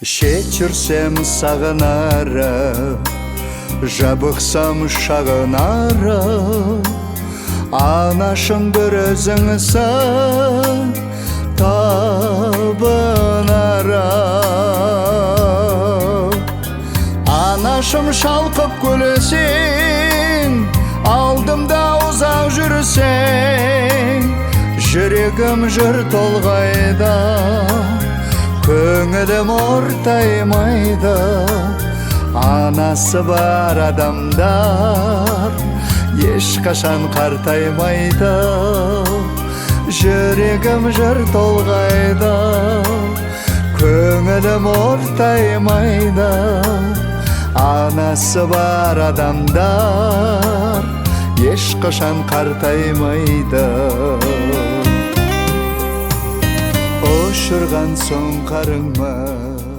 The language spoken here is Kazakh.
Шет жүрсем сағынары, жабықсам шағынары, анашым бір өзіңсің табынары. Анашым шалқып күлесең, алдымда ұзақ жүрсең, жүрегім жыр толғайды, көңілім ортаймайды. Анасы бар адамдар ешқашан қартаймайды, жүрегім жыр толғайды, көңілім ортаймайды. Анасы бар адамдар ешқашан қартаймайды. Ұшырған соң қарыңмын